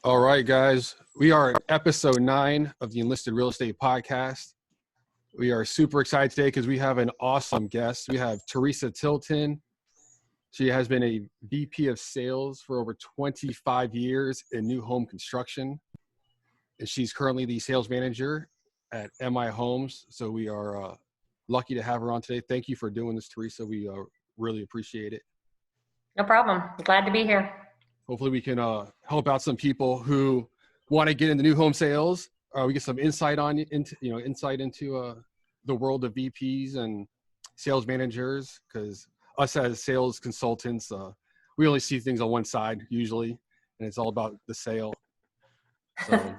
All right, guys. We are at episode 9 of the Enlisted Real Estate Podcast. We are super excited today because we have an awesome guest. We have Theresa Tilton. She has been a VP of sales for over 25 years in new home construction. And she's currently the sales manager at MI Homes. So we are lucky to have her on today. Thank you for doing this, Theresa. We really appreciate it. No problem. Glad to be here. Hopefully we can help out some people who want to get into new home sales. We get some insight into the world of VPs and sales managers, because us as sales consultants, we only see things on one side usually, and it's all about the sale. So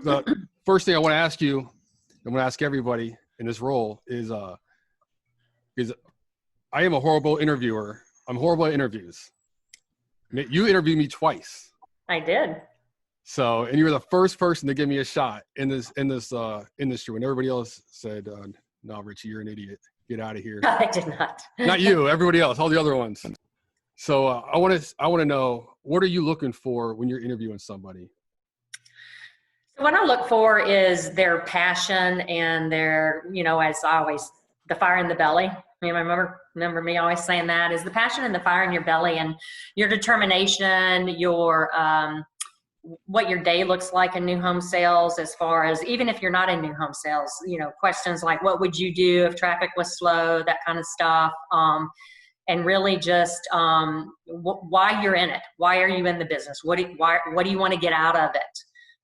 the first thing I want to ask you, I'm going to ask everybody in this role is I am a horrible interviewer. I'm horrible at interviews. You interviewed me twice. I did. So, and you were the first person to give me a shot in this industry when everybody else said, "No, Richie, you're an idiot. Get out of here." I did not. Not you. Everybody else, all the other ones. So, I want to know, what are you looking for when you're interviewing somebody? So what I look for is their passion and their, as always, the fire in the belly. Remember me always saying that is the passion and the fire in your belly, and your determination, your what your day looks like in new home sales, as far as even if you're not in new home sales, questions like what would you do if traffic was slow, that kind of stuff. And really just why you're in it. Why are you in the business? What do you want to get out of it?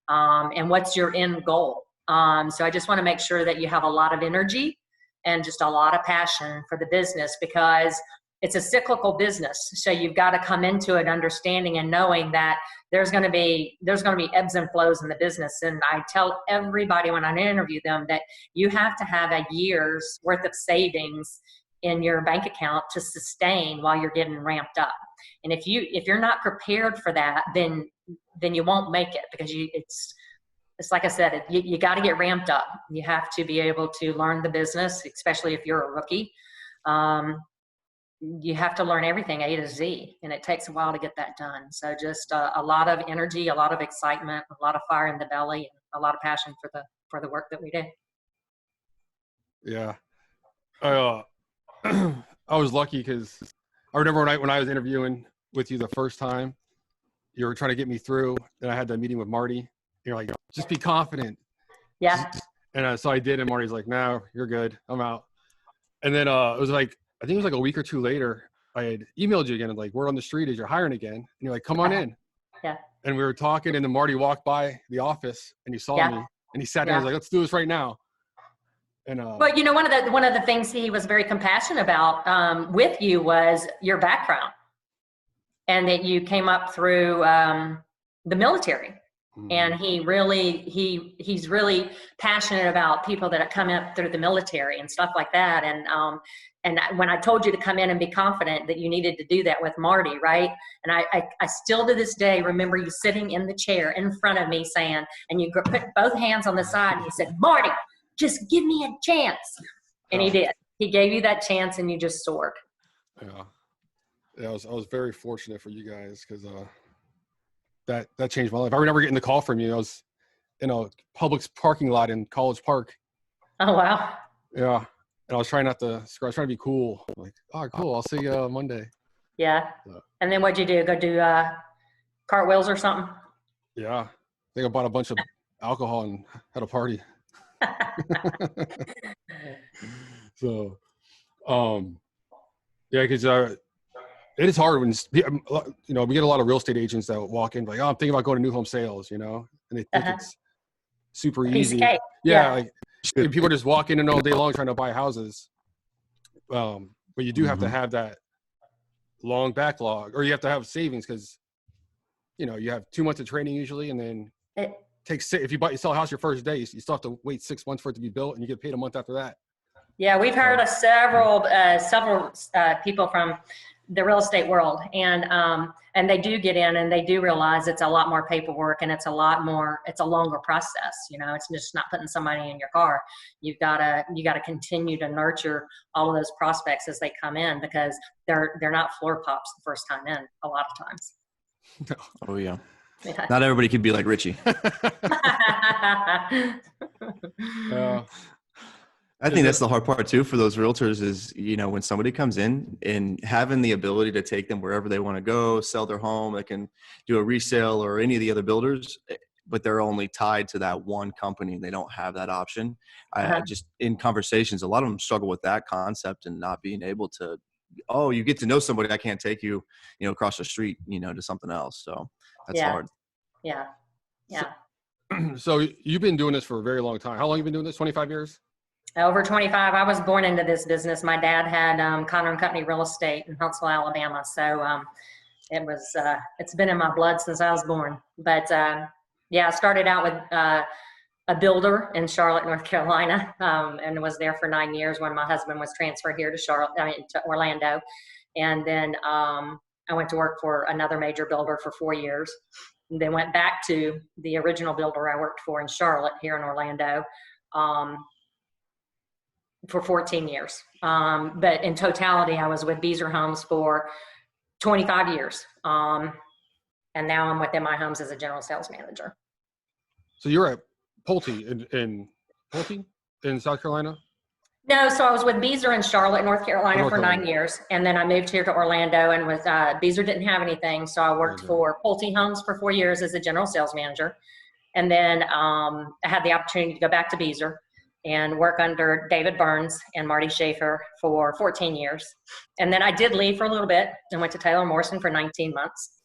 And what's your end goal? So I just want to make sure that you have a lot of energy and just a lot of passion for the business, because it's a cyclical business. So you've got to come into it understanding and knowing that there's going to be ebbs and flows in the business. And I tell everybody when I interview them that you have to have a year's worth of savings in your bank account to sustain while you're getting ramped up. And if you're not prepared for that, then you won't make it, because it's like I said, you got to get ramped up. You have to be able to learn the business, especially if you're a rookie. You have to learn everything A to Z, and it takes a while to get that done. So just a lot of energy, a lot of excitement, a lot of fire in the belly, and a lot of passion for the work that we do. Yeah. I was lucky because I remember when I was interviewing with you the first time, you were trying to get me through, and I had that meeting with Marty. You're like, just be confident. Yeah. And so I did, and Marty's like, "No, you're good. I'm out." And then it was like, I think it was like a week or two later, I had emailed you again, and like, "Word on the street is you're hiring again." And you're like, "Come on in." Yeah. And we were talking, and then Marty walked by the office, and he saw me, and he sat down. He was like, "Let's do this right now." And but one of the things he was very compassionate about with you was your background, and that you came up through the military. And he's really passionate about people that have come up through the military and stuff like that. And when I told you to come in and be confident, that you needed to do that with Marty, right? And I still to this day remember you sitting in the chair in front of me saying, and you put both hands on the side and you said, "Marty, just give me a chance." And he did. He gave you that chance, and you just soared. Yeah, I was very fortunate for you guys, because that changed my life. I remember getting the call from you. I was in a Publix parking lot in College Park. Oh, wow. Yeah. And I was trying to be cool. I'm like, "Oh, cool. I'll see you Monday." Yeah. And then what'd you do? Go do cartwheels or something? Yeah. I think I bought a bunch of alcohol and had a party. So, yeah, because it is hard when, we get a lot of real estate agents that walk in like, "Oh, I'm thinking about going to new home sales," and they think it's super easy. Yeah. Like people just walk in and all day long trying to buy houses. But you do have to have that long backlog, or you have to have savings, because, you have 2 months of training usually, and then if you sell a house your first day, you still have to wait 6 months for it to be built, and you get paid a month after that. Yeah, we've heard of several people from the real estate world, and they do get in and they do realize it's a lot more paperwork, and it's a longer process. It's just not putting somebody in your car. You gotta continue to nurture all of those prospects as they come in, because they're not floor pops the first time in a lot of times. Oh yeah. Yeah. Not everybody could be like Richie. I think that's the hard part too for those realtors is, when somebody comes in and having the ability to take them wherever they want to go, sell their home, they can do a resale or any of the other builders, but they're only tied to that one company. They don't have that option. I just, in conversations, a lot of them struggle with that concept and not being able to, you get to know somebody, I can't take you, across the street, to something else. So that's hard. Yeah. So you've been doing this for a very long time. How long have you been doing this? 25 years? Over 25. I was born into this business. My dad had Connor & Company Real Estate in Huntsville, Alabama. So it's been in my blood since I was born. But I started out with a builder in Charlotte, North Carolina, and was there for 9 years when my husband was transferred here to Orlando. And then I went to work for another major builder for 4 years. And then went back to the original builder I worked for in Charlotte here in Orlando. For 14 years. But in totality, I was with Beazer Homes for 25 years. And now I'm with MI Homes as a general sales manager. So you're at Pulte in Pulte in South Carolina? No, so I was with Beazer in Charlotte, North Carolina for 9 years. And then I moved here to Orlando and with Beazer didn't have anything. So I worked for Pulte Homes for 4 years as a general sales manager. And then I had the opportunity to go back to Beazer and work under David Burns and Marty Schaefer for 14 years. And then I did leave for a little bit and went to Taylor Morrison for 19 months.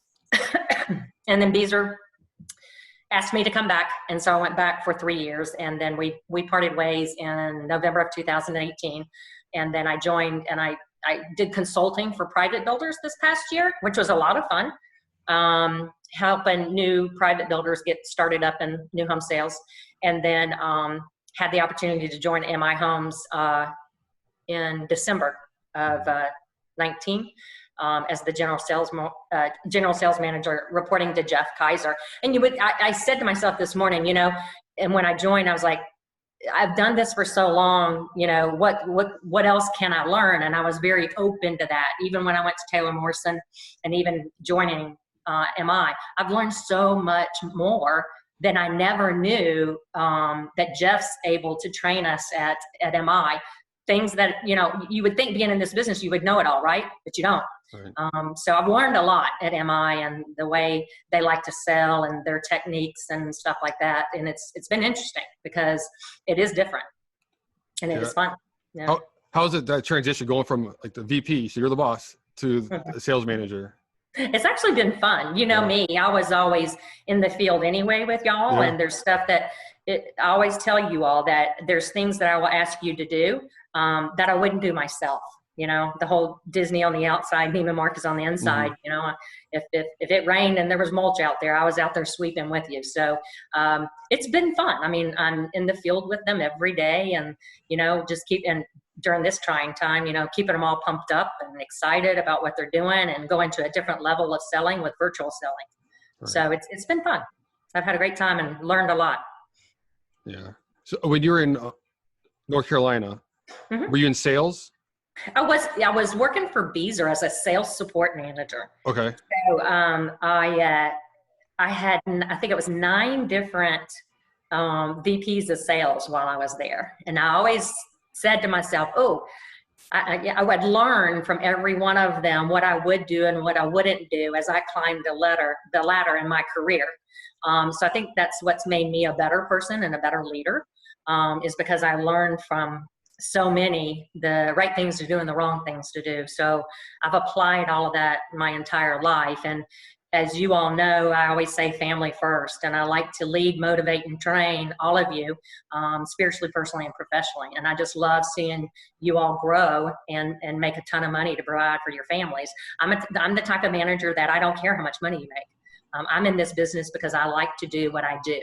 And then Beazer asked me to come back. And so I went back for 3 years. And then we parted ways in November of 2018. And then I joined and I did consulting for private builders this past year, which was a lot of fun. Helping new private builders get started up in new home sales. And then had the opportunity to join MI Homes in December of 19 as the general sales manager, reporting to Jeff Kaiser. And I said to myself this morning, and when I joined, I was like, I've done this for so long, what else can I learn? And I was very open to that. Even when I went to Taylor Morrison and even joining MI, I've learned so much more than I never knew that Jeff's able to train us at MI. Things that, you would think being in this business, you would know it all, right? But you don't. Right. So I've learned a lot at MI and the way they like to sell and their techniques and stuff like that. And it's been interesting because it is different and it is fun. Yeah. How is it that transition going from like the VP, so you're the boss, to the sales manager? It's actually been fun. Me, I was always in the field anyway with y'all. And there's stuff that I always tell you all that there's things that I will ask you to do that I wouldn't do myself. The whole Disney on the outside, Neiman Marcus on the inside. If it rained and there was mulch out there, I was out there sweeping with you. So it's been fun. I mean, I'm in the field with them every day and, just during this trying time, keeping them all pumped up and excited about what they're doing and going to a different level of selling with virtual selling. Right. So it's been fun. I've had a great time and learned a lot. Yeah. So when you were in North Carolina, were you in sales? I was working for Beazer as a sales support manager. Okay. So I had, I think it was 9 different VPs of sales while I was there. And I always said to myself, I would learn from every one of them what I would do and what I wouldn't do as I climbed the ladder in my career. So I think that's what's made me a better person and a better leader, is because I learned from so many the right things to do and the wrong things to do. So I've applied all of that my entire life. And as you all know, I always say family first, and I like to lead, motivate, and train all of you, spiritually, personally, and professionally. And I just love seeing you all grow and make a ton of money to provide for your families. I'm the type of manager that I don't care how much money you make. I'm in this business because I like to do what I do.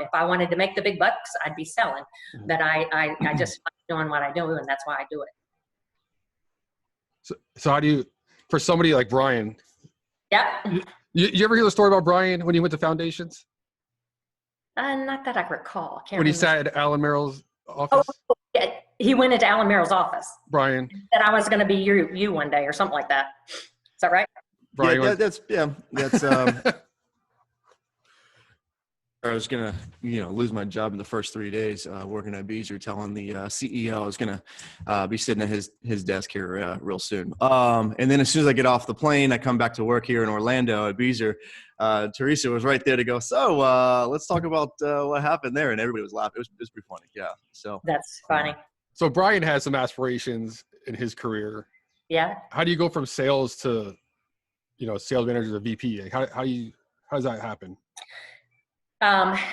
If I wanted to make the big bucks, I'd be selling. But I just like doing what I do, and that's why I do it. So how do you, for somebody like Brian? Yep. You ever hear the story about Brian when he went to Foundations? Not that I recall. When he sat at Alan Merrill's office? Oh, yeah. He went into Alan Merrill's office. Brian. That I was going to be you one day or something like that. Is that right? Brian, that's I was gonna, lose my job in the first 3 days working at Beazer, telling the CEO I was gonna be sitting at his desk here real soon. And then as soon as I get off the plane, I come back to work here in Orlando at Beazer. Theresa was right there to go, so let's talk about what happened there, and everybody was laughing. It was pretty funny, yeah. So that's funny. So Brian has some aspirations in his career. Yeah. How do you go from sales to, sales manager to VP? Like how does that happen?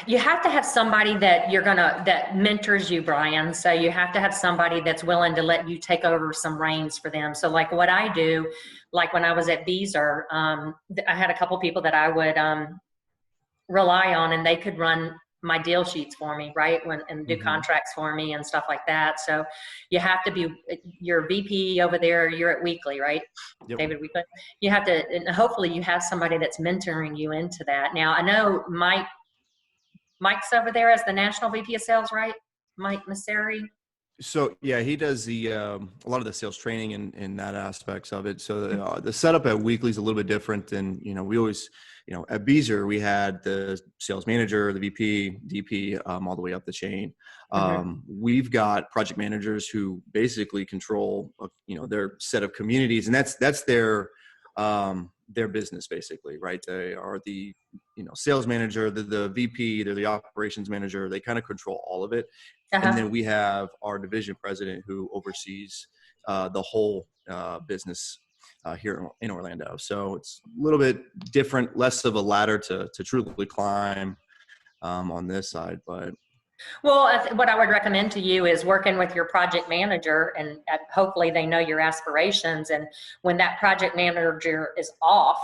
You have to have somebody that mentors you, Brian. So you have to have somebody that's willing to let you take over some reins for them. So like what I do, like when I was at Beazer, I had a couple people that I would rely on, and they could run my deal sheets for me, right? And do contracts for me and stuff like that. So you have to be, you're VP over there, you're at Weekley, right? Yep. David Weekley. You have to, and hopefully you have somebody that's mentoring you into that. Now I know Mike's over there as the National VP of Sales, right? Mike Masseri. So yeah, he does a lot of the sales training and that aspects of it. So the setup at Weekley is a little bit different than, we always, at Beazer, we had the sales manager, the VP, DP, all the way up the chain. We've got project managers who basically control, their set of communities, and that's their business basically, right? They are the, sales manager, the VP, they're the operations manager. They kind of control all of it. And then we have our division president who oversees the whole business here in Orlando. So it's a little bit different, less of a ladder to truly climb on this side, but. Well, what I would recommend to you is working with your project manager, and hopefully they know your aspirations. And when that project manager is off,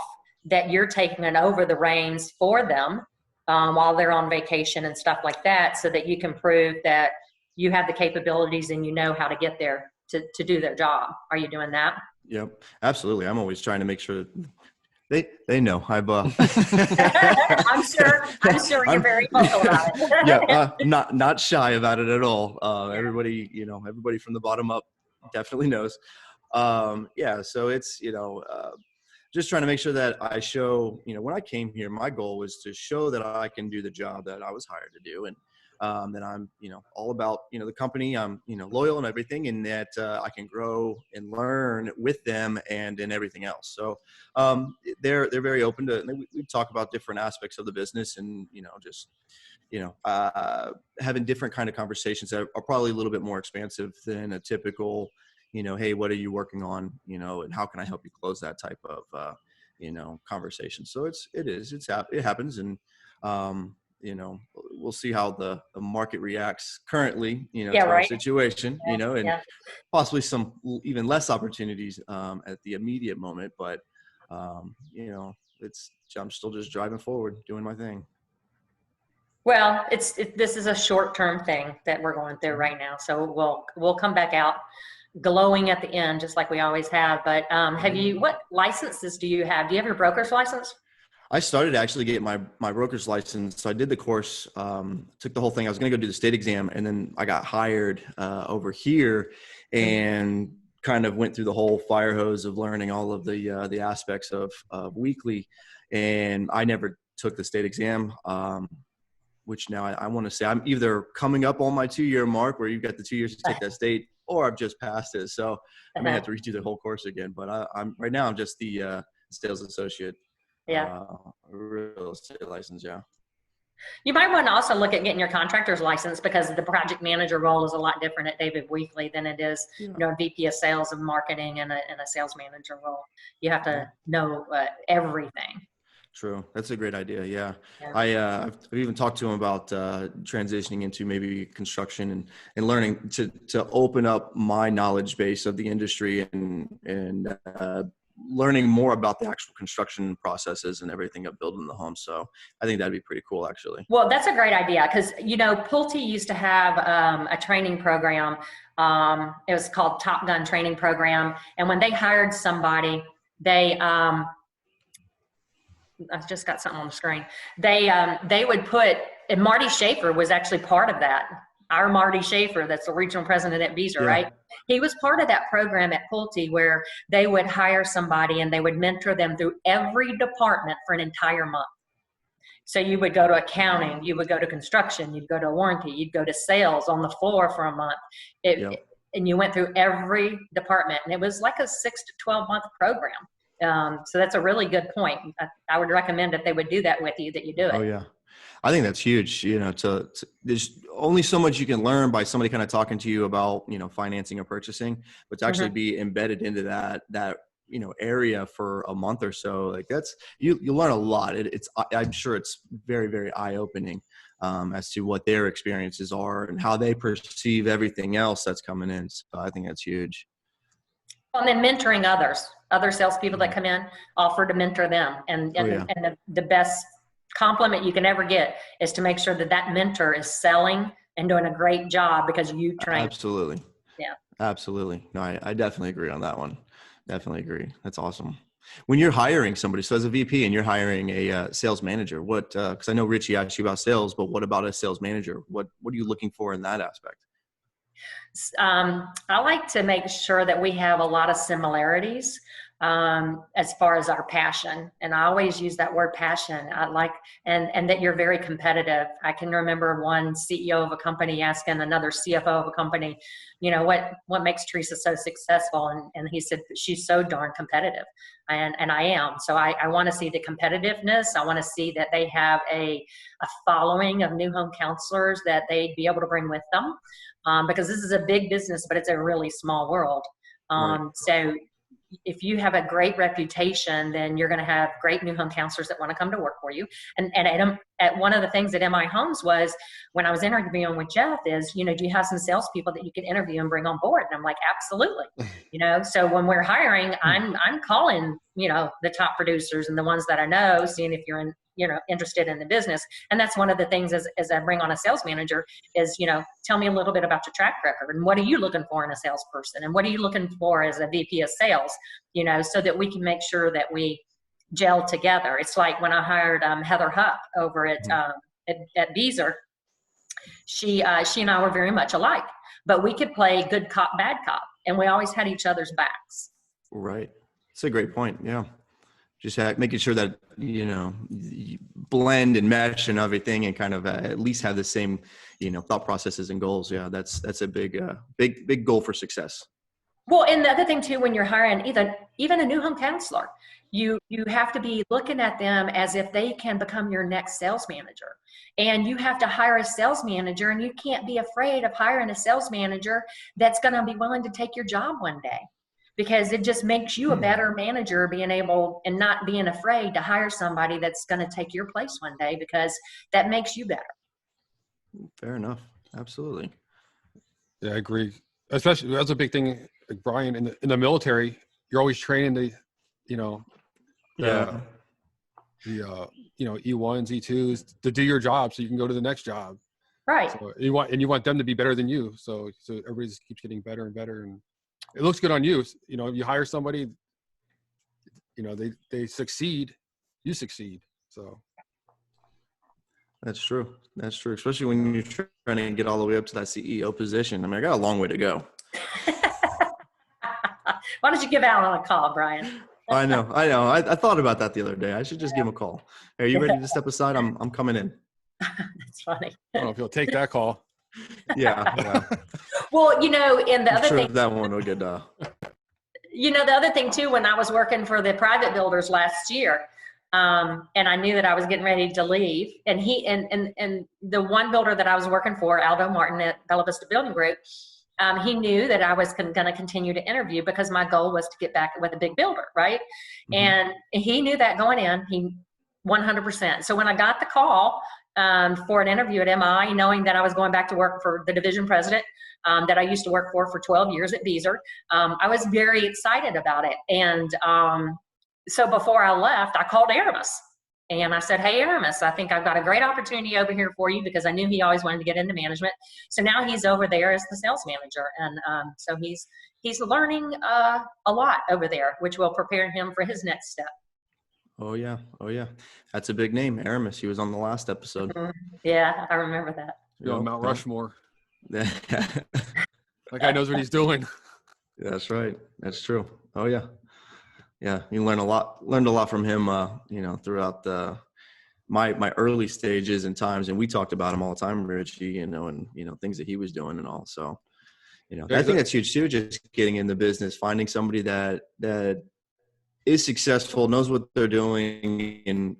that you're taking over the reins for them while they're on vacation and stuff like that, so that you can prove that you have the capabilities and you know how to get there to do their job. Are you doing that? Yep, absolutely. I'm always trying to make sure that they know. I've I'm sure you're very vocal about it. Yeah, not shy about it at all. Everybody from the bottom up definitely knows. Yeah, so it's just trying to make sure that I show, when I came here, my goal was to show that I can do the job that I was hired to do, and that I'm, all about, the company. I'm, loyal and everything, and that I can grow and learn with them and in everything else. So they're very open to. We talk about different aspects of the business, and having different kind of conversations that are probably a little bit more expansive than a typical. Hey, what are you working on? And how can I help you close that type of, conversation? So it happens. And, we'll see how the market reacts currently, to our situation, and possibly some even less opportunities, at the immediate moment. But, I'm still just driving forward, doing my thing. Well, this is a short-term thing that we're going through right now. So we'll come back out glowing at the end, just like we always have. But what licenses do you have? Do you have your broker's license? I started to actually get my broker's license. So I did the course, took the whole thing. I was going to go do the state exam, and then I got hired over here and kind of went through the whole fire hose of learning all of the aspects of Weekley. And I never took the state exam, which now I want to say I'm either coming up on my 2-year mark where you've got the 2 years to take that state, or I've just passed it. So I may have to redo the whole course again, but I'm just the sales associate. Real estate license. Yeah. You might want to also look at getting your contractor's license, because the project manager role is a lot different at David Weekley than it is, VP of sales and marketing and a sales manager role. You have to know everything. True. That's a great idea. Yeah. I've even talked to him about transitioning into maybe construction and learning to open up my knowledge base of the industry and learning more about the actual construction processes and everything of building the home. So I think that'd be pretty cool, actually. Well, that's a great idea, because, Pulte used to have a training program. It was called Top Gun Training Program. And when they hired somebody, I just got something on the screen. They would put, and Marty Schaefer was actually part of that. Our Marty Schaefer, that's the regional president at Beazer, right? He was part of that program at Pulte, where they would hire somebody and they would mentor them through every department for an entire month. So you would go to accounting, you would go to construction, you'd go to warranty, you'd go to sales on the floor for a month. And you went through every department, and it was like a 6 to 12 month program. So that's a really good point. I would recommend if they would do that with you, that you do it. Oh yeah. I think that's huge. There's only so much you can learn by somebody kind of talking to you about, financing or purchasing, but to actually be embedded into that area for a month or so, like you learn a lot. I'm sure it's very, very eye opening as to what their experiences are and how they perceive everything else that's coming in. So I think that's huge. And then mentoring other salespeople that come in, offer to mentor them. And the best compliment you can ever get is to make sure that mentor is selling and doing a great job because you train. Absolutely. Yeah. Absolutely. No, I definitely agree on that one. Definitely agree. That's awesome. When you're hiring somebody, so as a VP and you're hiring a sales manager, because I know Richie asked you about sales, but what about a sales manager? What are you looking for in that aspect? I like to make sure that we have a lot of similarities as far as our passion. And I always use that word passion. And that you're very competitive. I can remember one CEO of a company asking another CFO of a company, what makes Theresa so successful? And he said, she's so darn competitive. And I am. So I want to see the competitiveness. I want to see that they have a following of new home counselors that they'd be able to bring with them. Because this is a big business, but it's a really small world. Right. So if you have a great reputation, then you're going to have great new home counselors that want to come to work for you. And at one of the things at MI Homes was when I was interviewing with Jeff is, do you have some salespeople that you could interview and bring on board? And I'm like, absolutely. So when we're hiring, I'm calling, the top producers and the ones that I know, seeing if you're interested in the business. And that's one of the things as I bring on a sales manager is, tell me a little bit about your track record and what are you looking for in a salesperson and what are you looking for as a VP of sales, so that we can make sure that we gel together. It's like when I hired Heather Hupp over at Beazer, she and I were very much alike, but we could play good cop, bad cop, and we always had each other's backs. Right. That's a great point. Yeah. Just making sure that, you blend and mesh and everything and kind of at least have the same, thought processes and goals. Yeah. That's a big goal for success. Well, and the other thing too, when you're hiring even a new home counselor, you have to be looking at them as if they can become your next sales manager. And you have to hire a sales manager, and you can't be afraid of hiring a sales manager that's going to be willing to take your job one day. Because it just makes you a better manager, being able and not being afraid to hire somebody that's going to take your place one day, because that makes you better. Fair enough. Absolutely. Yeah, I agree. Especially that's a big thing, like Brian, in the military, you're always training the E1s, E2s to do your job so you can go to the next job. Right. So you want them to be better than you. So everybody just keeps getting better and better, and it looks good on you. If you hire somebody, they succeed, you succeed. So that's true. That's true. Especially when you're trying to get all the way up to that CEO position. I mean, I got a long way to go. Why don't you give Alan a call, Brian? I know. I thought about that the other day. I should just give him a call. Hey, are you ready to step aside? I'm coming in. That's funny. I don't know if he'll take that call. Yeah. Well, and the other thing, that one will get. the other thing too, when I was working for the private builders last year, and I knew that I was getting ready to leave, and and the one builder that I was working for, Aldo Martin at Bella Vista Building Group, he knew that I was going to continue to interview because my goal was to get back with a big builder, right? Mm-hmm. And he knew that going in, he 100%. So when I got the call for an interview at MI, knowing that I was going back to work for the division president that I used to work for 12 years at Beazer, I was very excited about it. And so before I left, I called Aramis. And I said, hey, Aramis, I think I've got a great opportunity over here for you, because I knew he always wanted to get into management. So now he's over there as the sales manager. And so he's learning a lot over there, which will prepare him for his next step. Oh, yeah. That's a big name, Aramis. He was on the last episode. Mm-hmm. Yeah, I remember that. Mount Rushmore. That guy knows what he's doing. That's right. That's true. Oh, yeah. Yeah, you learned a lot from him, throughout my early stages and times, and we talked about him all the time, Richie, and things that he was doing and all. So, I think that's huge too, just getting in the business, finding somebody that is successful, knows what they're doing, and,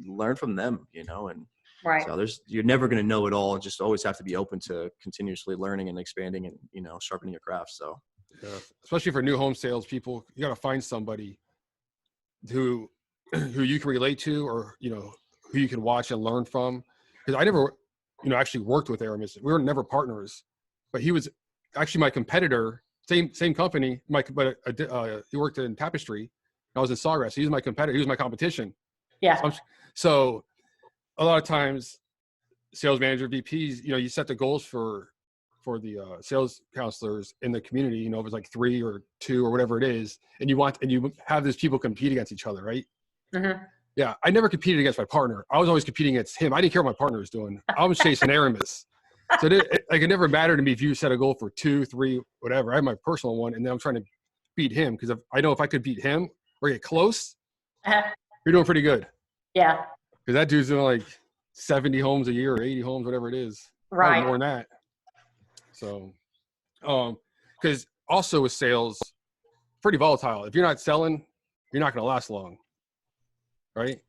learn from them, and right. So you're never going to know it all, and just always have to be open to continuously learning and expanding and, sharpening your craft. So, yeah, especially for new home sales people, you got to find somebody who you can relate to, or, who you can watch and learn from. Because I never, actually worked with Aramis. We were never partners, but he was actually my competitor, same company, but he worked in Tapestry. I was in Sawgrass. He was my competitor. He was my competition. Yeah. So a lot of times, sales manager, VPs, you set the goals for the sales counselors in the community. If it's like 3 or 2 or whatever it is, and you have these people compete against each other, right? Mm-hmm. Yeah, I never competed against my partner. I was always competing against him. I didn't care what my partner was doing. I was chasing Aramis. So it never mattered to me if you set a goal for 2, 3, whatever. I had my personal one, and then I'm trying to beat him, because I know if I could beat him or get close, you're doing pretty good. Yeah. Because that dude's doing like 70 homes a year or 80 homes, whatever it is. Right. Probably more than that. So, because also with sales, pretty volatile. If you're not selling, you're not going to last long. Right?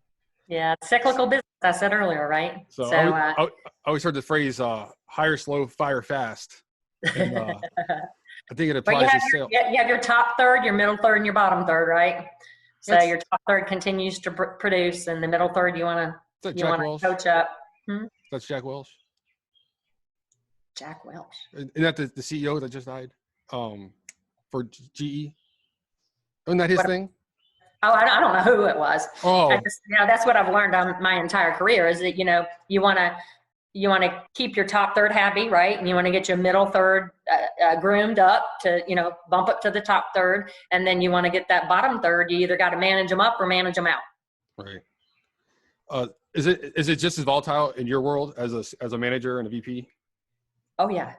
Yeah, cyclical business, I said earlier, right? So I always heard the phrase, hire slow, fire fast. And, I think it applies to sales. You have your top third, your middle third, and your bottom third, right? So your top third continues to produce, and the middle third you want to coach up. That's Jack Welch. Jack Welch. Isn't that the CEO that just died for GE? Isn't that his thing? Oh, I don't know who it was. Oh, that's what I've learned on my entire career is that, you want to keep your top third happy, right? And you want to get your middle third groomed up to, bump up to the top third. And then you want to get that bottom third. You either got to manage them up or manage them out. Right. Is it just as volatile in your world as a manager and a VP? Oh yeah.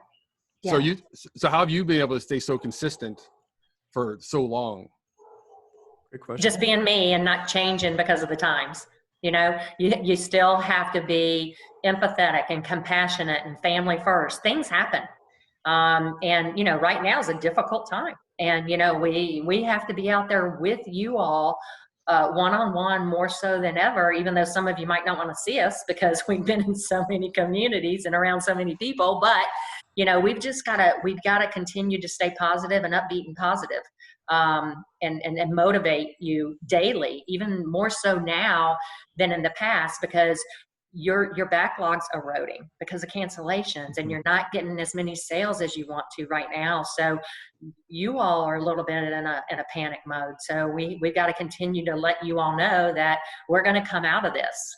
So how have you been able to stay so consistent for so long? Good question. Just being me and not changing because of the times. You still have to be empathetic and compassionate and family first. Things happen. And right now is a difficult time. And, we have to be out there with you all one-on-one more so than ever, even though some of you might not want to see us because we've been in so many communities and around so many people. But, we've got to continue to stay positive and upbeat and positive. And motivate you daily, even more so now than in the past, because your backlog's eroding because of cancellations, and you're not getting as many sales as you want to right now. So you all are a little bit in a panic mode. So we've got to continue to let you all know that we're going to come out of this.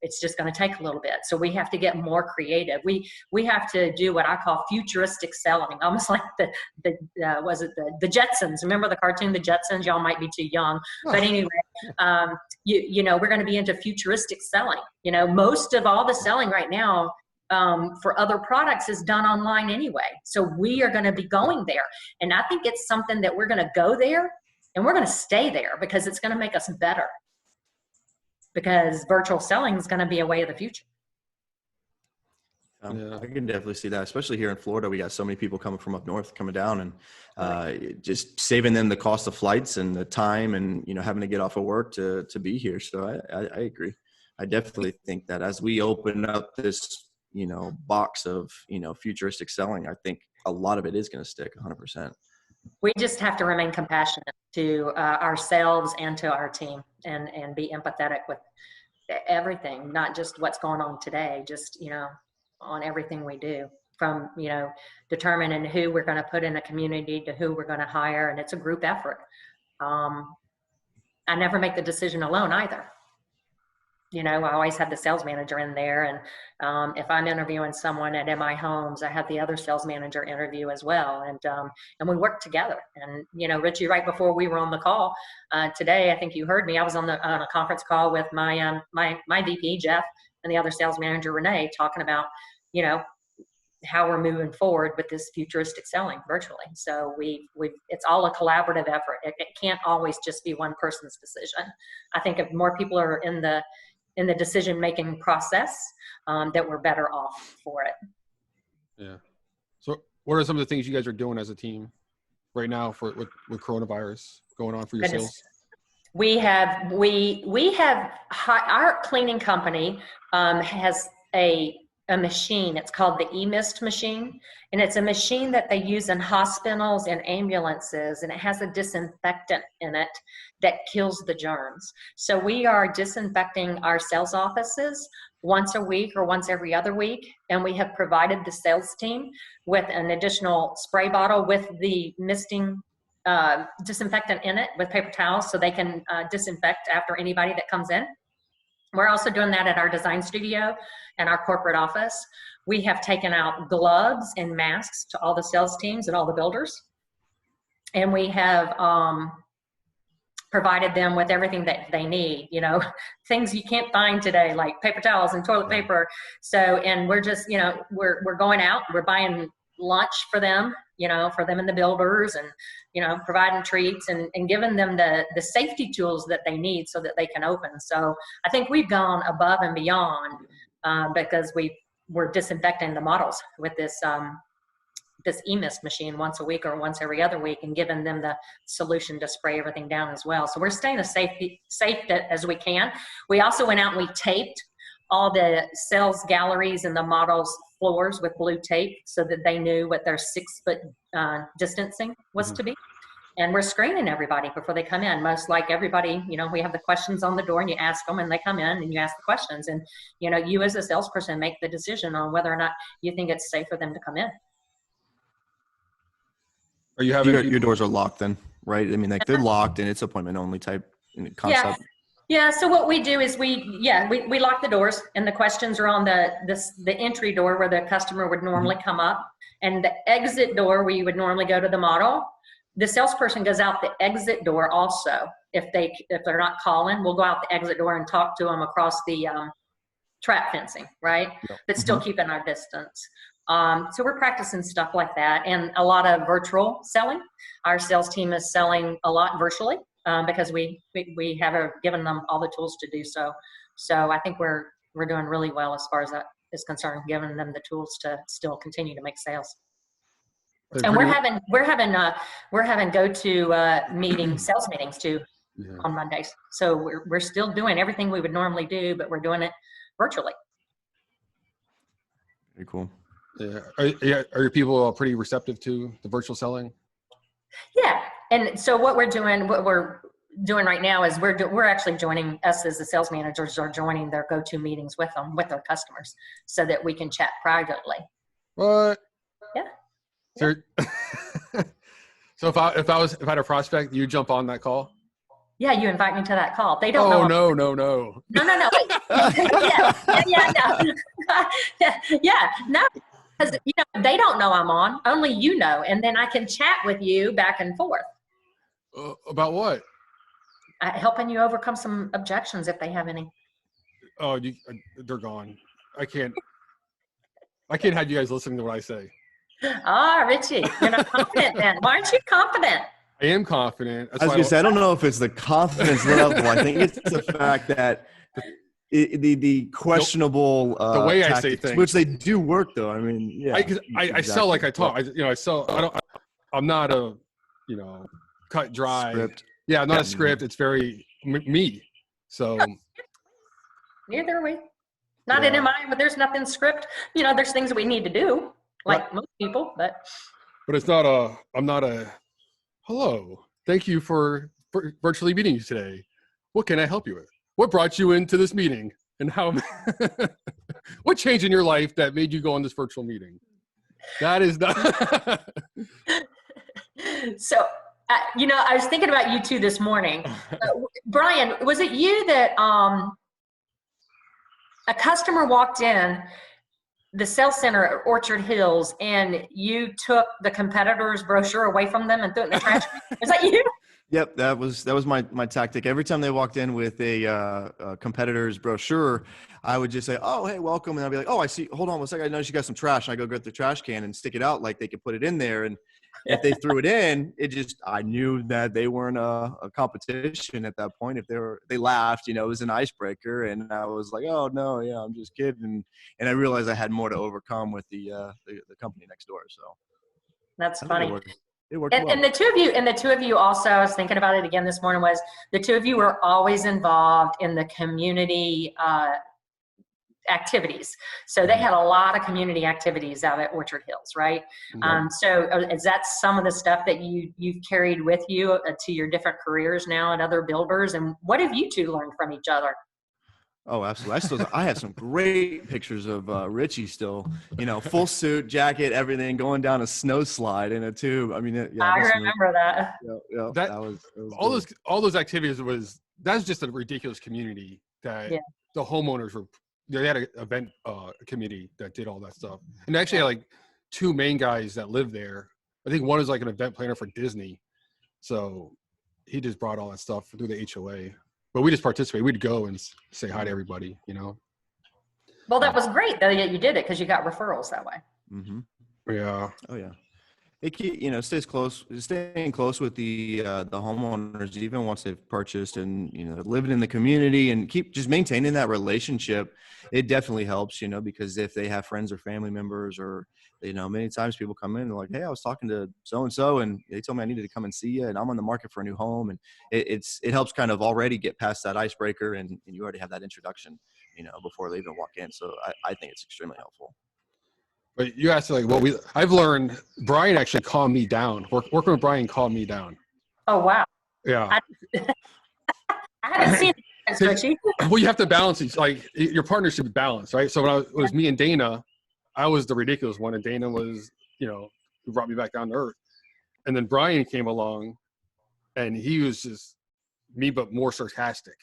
It's just going to take a little bit. So we have to get more creative. We have to do what I call futuristic selling, almost like the Jetsons. Remember the cartoon, The Jetsons? Y'all might be too young, but anyway, we're going to be into futuristic selling. Most of all the selling right now, for other products is done online anyway. So we are going to be going there. And I think it's something that we're going to go there and we're going to stay there because it's going to make us better. Because virtual selling is going to be a way of the future. Yeah. I can definitely see that, especially here in Florida. We got so many people coming from up north, coming down, and just saving them the cost of flights and the time, and having to get off of work to be here. So I agree. I definitely think that as we open up this box of futuristic selling, I think a lot of it is going to stick 100%. We just have to remain compassionate to ourselves and to our team, and be empathetic with everything, not just what's going on today, just, on everything we do, from, determining who we're going to put in a community to who we're going to hire. And it's a group effort. I never make the decision alone either. I always have the sales manager in there. And if I'm interviewing someone at MI Homes, I have the other sales manager interview as well. And we work together. And, Richie, right before we were on the call today, I think you heard me, I was on a conference call with my VP, Jeff, and the other sales manager, Renee, talking about, how we're moving forward with this futuristic selling virtually. So it's all a collaborative effort. It can't always just be one person's decision. I think if more people are in the in the decision-making process, that we're better off for it. Yeah. So what are some of the things you guys are doing as a team right now with coronavirus going on for your sales? We have our cleaning company has a machine. It's called the e-mist machine, and it's a machine that they use in hospitals and ambulances, and it has a disinfectant in it that kills the germs. So we are disinfecting our sales offices once a week or once every other week, and we have provided the sales team with an additional spray bottle with the misting disinfectant in it with paper towels, so they can disinfect after anybody that comes in. We're also doing that at our design studio and our corporate office. We have taken out gloves and masks to all the sales teams and all the builders. And we have provided them with everything that they need, things you can't find today, like paper towels and toilet paper. So, and we're just, we're going out, we're buying lunch for them, for them and the builders, and, providing treats and giving them the safety tools that they need so that they can open. So I think we've gone above and beyond because we're disinfecting the models with this e-mist machine once a week or once every other week, and giving them the solution to spray everything down as well. So we're staying as safe as we can. We also went out and we taped all the sales galleries and the models' floors with blue tape so that they knew what their 6-foot distancing was to be. And we're screening everybody before they come in. Most like everybody, we have the questions on the door, and you ask them, and they come in and you ask the questions. And, you as a salesperson make the decision on whether or not you think it's safe for them to come in. Are you having your doors are locked then, right? I mean, like they're locked and it's appointment only type concept. Yeah. So what we do is we lock the doors, and the questions are on the entry door where the customer would normally come up, and the exit door where you would normally go to the model. The salesperson goes out the exit door also. If they're not calling, we'll go out the exit door and talk to them across the trap fencing, right? Yep. But still keeping our distance. So we're practicing stuff like that, and a lot of virtual selling. Our sales team is selling a lot virtually because we have given them all the tools to do so. So I think we're doing really well as far as that is concerned, giving them the tools to still continue to make sales. And we're having go-to sales meetings too on Mondays. So we're still doing everything we would normally do, but we're doing it virtually. Very cool. Yeah. Are your people pretty receptive to the virtual selling? Yeah. And so what we're doing right now is we're actually joining, us as the sales managers are joining their go-to meetings with their customers so that we can chat privately. What? Yeah. So, so if I had a prospect, you jump on that call? Yeah, you invite me to that call. They don't know. No. No. Wait. No. Because they don't know I'm on. Only you know, and then I can chat with you back and forth. About what? Helping you overcome some objections if they have any. Oh, they're gone. I can't have you guys listening to what I say. Richie, you're not confident then. Why aren't you confident? I am confident. I was going to say, I don't know if it's the confidence level. I think it's the fact that the questionable the way tactics, I say things, which they do work though. I mean, yeah. I sell like I talk. I sell. I'm not a cut dry script. Yeah, not a script. It's very me. So neither are we. Not in MI, but there's nothing script. There's things that we need to do, like most people, but it's not I'm not a hello. Thank you for virtually meeting you today. What can I help you with? What brought you into this meeting, and how? What changed in your life that made you go on this virtual meeting? That is not. So, I was thinking about you two this morning. Brian, was it you that a customer walked in the sales center at Orchard Hills and you took the competitor's brochure away from them and threw it in the trash? Is that you? Yep, that was my tactic. Every time they walked in with a competitor's brochure, I would just say, "Oh, hey, welcome," and I'd be like, "Oh, I see. Hold on one second. I noticed you got some trash." And I go get the trash can and stick it out like they could put it in there. And if they threw it in, I knew that they weren't a competition at that point. If they laughed, it was an icebreaker, and I was like, "Oh no, yeah, I'm just kidding." And I realized I had more to overcome with the company next door. So that's funny. It worked well. And the two of you also, I was thinking about it again this morning, was the two of you were always involved in the community activities. So they had a lot of community activities out at Orchard Hills, right? Mm-hmm. So is that some of the stuff that you've carried with you to your different careers now at other builders? And what have you two learned from each other? Oh, absolutely. I have some great pictures of Richie still, full suit, jacket, everything, going down a snow slide in a tube. I mean, I remember that. Yeah, that was all those activities that's just a ridiculous community that the homeowners they had an event committee that did all that stuff. And actually had like two main guys that lived there. I think one is like an event planner for Disney. So he just brought all that stuff through the HOA. But we just participate. We'd go and say hi to everybody, Well, that was great though that you did it because you got referrals that way. Mm-hmm. Yeah. Oh yeah. It staying close with the homeowners even once they've purchased and living in the community and keep just maintaining that relationship. It definitely helps, because if they have friends or family members or many times people come in and they're like, "Hey, I was talking to so and so and they told me I needed to come and see you and I'm on the market for a new home," and it helps kind of already get past that icebreaker and you already have that introduction, before they even walk in. So I think it's extremely helpful. But you asked I've learned Brian actually calmed me down. Working with Brian calmed me down. Oh, wow. Yeah. I haven't seen it, Richie. Well, you have to balance each, like your partner should be balanced, right? So when it was me and Dana, I was the ridiculous one and Dana was, who brought me back down to earth. And then Brian came along and he was just me, but more sarcastic.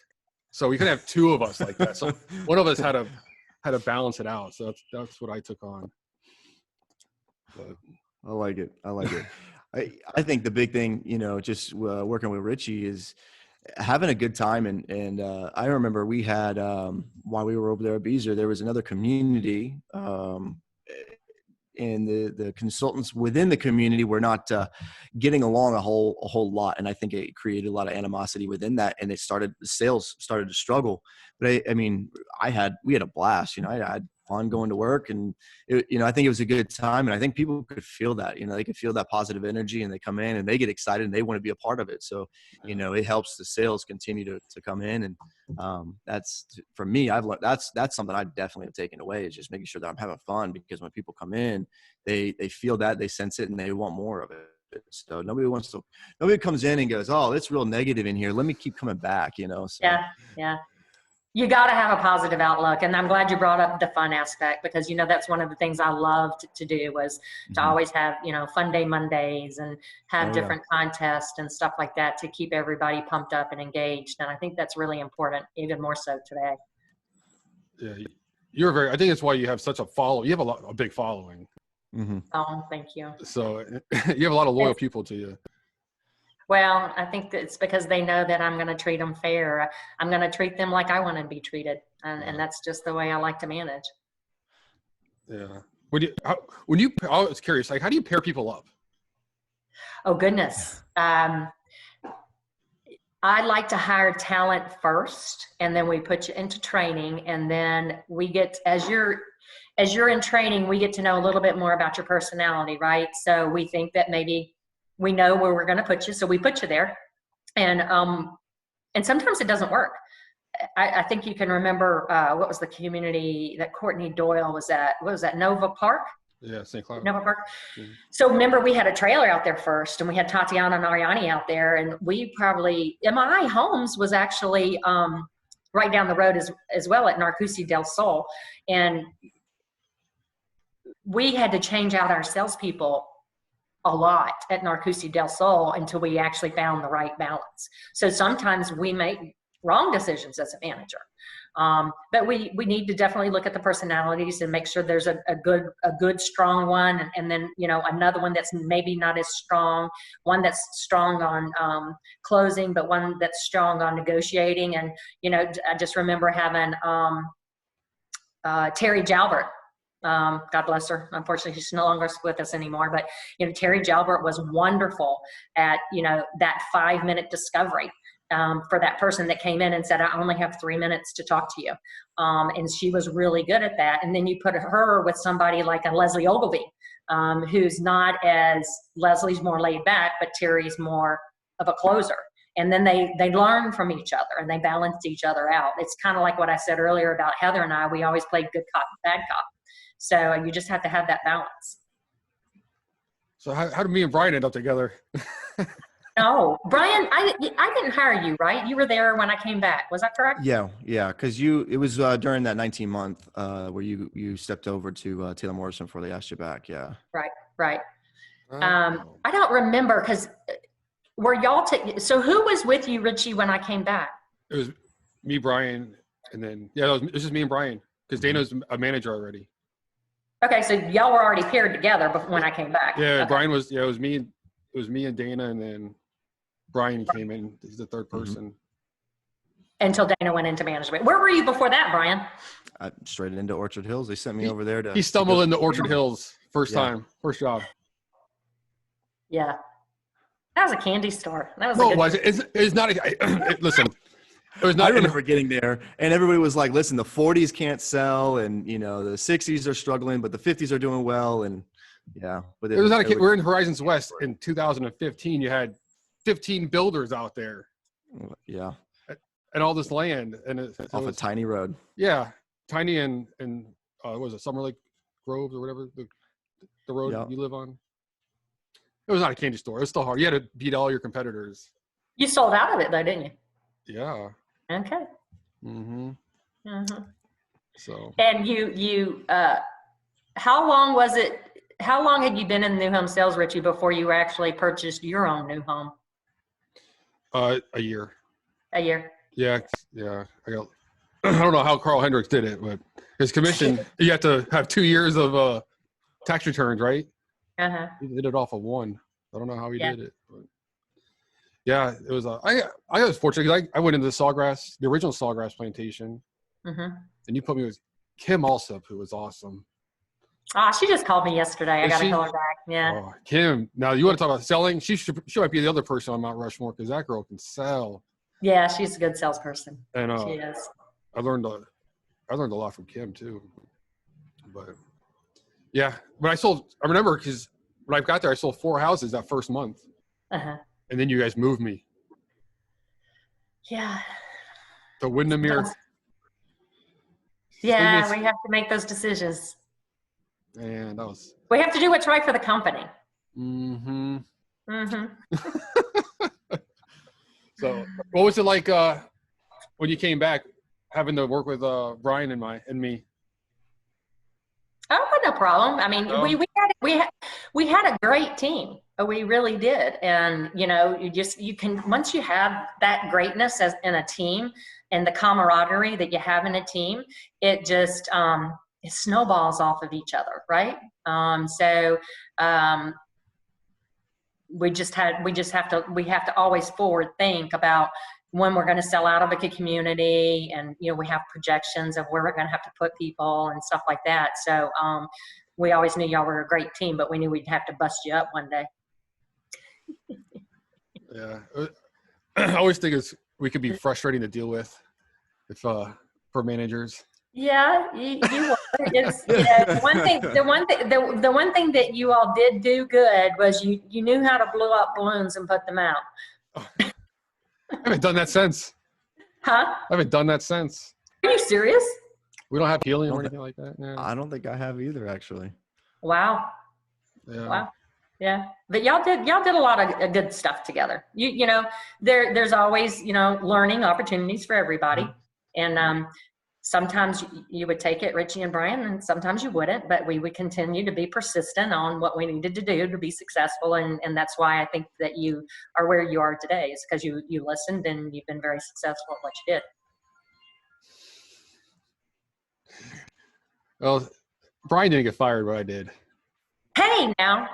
So we could have two of us like that. So one of us had to balance it out. So that's what I took on. But I like it. I think the big thing, just working with Richie is having a good time. And I remember we had, while we were over there at Beazer, there was another community, and the consultants within the community were not getting along a whole lot. And I think it created a lot of animosity within that. And the sales started to struggle. But we had a blast, I had fun going to work and I think it was a good time. And I think people could feel that, they could feel that positive energy and they come in and they get excited and they want to be a part of it. So, it helps the sales continue to come in. And that's, for me, I've learned that's something I definitely have taken away, is just making sure that I'm having fun, because when people come in, they feel that, they sense it, and they want more of it. So nobody comes in and goes, "Oh, it's real negative in here. Let me keep coming back," So. Yeah. You got to have a positive outlook. And I'm glad you brought up the fun aspect, because, that's one of the things I loved to do was to always have, fun day Mondays and have different contests and stuff like that to keep everybody pumped up and engaged. And I think that's really important, even more so today. Yeah. I think that's why you have such you have a big following. Mm-hmm. Oh, thank you. So you have a lot of loyal people to you. Well, I think that it's because they know that I'm going to treat them fair. I'm going to treat them like I want to be treated. And that's just the way I like to manage. Yeah. I was curious, like, how do you pair people up? Oh, goodness. I like to hire talent first, and then we put you into training. And then we get, as you're in training, we get to know a little bit more about your personality, right? So we think that maybe we know where we're going to put you, so we put you there. And sometimes it doesn't work. I think you can remember, what was the community that Courtney Doyle was at? What was that, Nova Park? Yeah, St. Cloud. Nova Park. Mm-hmm. So remember, we had a trailer out there first, and we had Tatiana and Ariani out there, and MI Homes was actually right down the road as well at Narcousie del Sol. And we had to change out our salespeople a lot at Narcousie del Sol until we actually found the right balance. So sometimes we make wrong decisions as a manager. But we need to definitely look at the personalities and make sure there's a good, strong one. And then, another one that's maybe not as strong, one that's strong on closing, but one that's strong on negotiating. And, I just remember having Terry Jalbert. God bless her. Unfortunately, she's no longer with us anymore. But, Terry Jalbert was wonderful at, that 5-minute discovery. For that person that came in and said, I only have 3 minutes to talk to you. And she was really good at that. And then you put her with somebody like a Leslie Ogilvie, who's not as, Leslie's more laid back, but Terry's more of a closer. And then they learn from each other and they balance each other out. It's kind of like what I said earlier about Heather and I, we always played good cop, bad cop. So you just have to have that balance. So how did me and Brian end up together? Oh, Brian, I didn't hire you, right? You were there when I came back. Was that correct? Yeah. Because it was during that 19-month where you stepped over to Taylor Morrison before they asked you back. Yeah. Right. I don't remember because were y'all so who was with you, Richie, when I came back? It was me, Brian, and then it was just me and Brian because Dana's a manager already. Okay, so y'all were already paired together when I came back. Yeah, okay. Brian was. Yeah, it was me and Dana, and then Brian came in. He's the third person. Until Dana went into management. Where were you before that, Brian? I straight into Orchard Hills. They sent me over there to. He stumbled into Orchard Hills first job. Yeah, that was a candy store. That was. No, it wasn't. It's not. Listen, it was not. I remember getting there, and everybody was like, "Listen, the 40s can't sell, and the 60s are struggling, but the 50s are doing well." And yeah, but it was not. We're in Horizons West in 2015. You had 15 builders out there. Yeah. And all this land, and it off was, a tiny road. Yeah, tiny and what was it, Summer Lake Groves or whatever the road you live on? It was not a candy store. It was still hard. You had to beat all your competitors. You sold out of it though, didn't you? Yeah. Okay. Mm-hmm. Mm-hmm. So. And you how long was it? How long had you been in new home sales, Richie, before you actually purchased your own new home? A year. A year. Yeah. I don't know how Carl Hendricks did it, but his commission, you have to have 2 years of tax returns, right? Uh-huh. He did it off of one. I don't know how he did it, but yeah, it was. I was fortunate because I went into the original Sawgrass plantation, and you put me with Kim Alsop, who was awesome. She just called me yesterday. I got to call her back. Yeah. Oh, Kim. Now you want to talk about selling? She might be the other person on Mount Rushmore because that girl can sell. Yeah, she's a good salesperson. And she is. I learned a lot from Kim too. But yeah, but I remember because when I got there, I sold 4 houses that first month. Uh-huh. And then you guys moved me. Yeah. To Windermere. Yeah, we have to make those decisions. And that was. We have to do what's right for the company. Mm-hmm. Mm-hmm. So, what was it like when you came back, having to work with Brian and me? Oh, no problem. I mean, we had a great team. We really did. And you can once you have that greatness in a team and the camaraderie that you have in a team, it just it snowballs off of each other, right? We have to always forward think about when we're going to sell out of a community, and we have projections of where we're going to have to put people and stuff like that. So we always knew y'all were a great team, but we knew we'd have to bust you up one day. Yeah, I always think we could be frustrating to deal with if for managers. Yeah, you were. It's the one thing that you all did do good was you knew how to blow up balloons and put them out. I haven't done that since. Huh? I haven't done that since. Are you serious? We don't have helium or anything like that. Yeah. I don't think I have either, actually. Wow. Yeah. Wow. Yeah, but y'all did a lot of good stuff together. There's always learning opportunities for everybody, and sometimes you would take it, Richie and Brian, and sometimes you wouldn't. But we would continue to be persistent on what we needed to do to be successful, and that's why I think that you are where you are today. Is because you listened and you've been very successful at what you did. Well, Brian didn't get fired, but I did. Hey, now.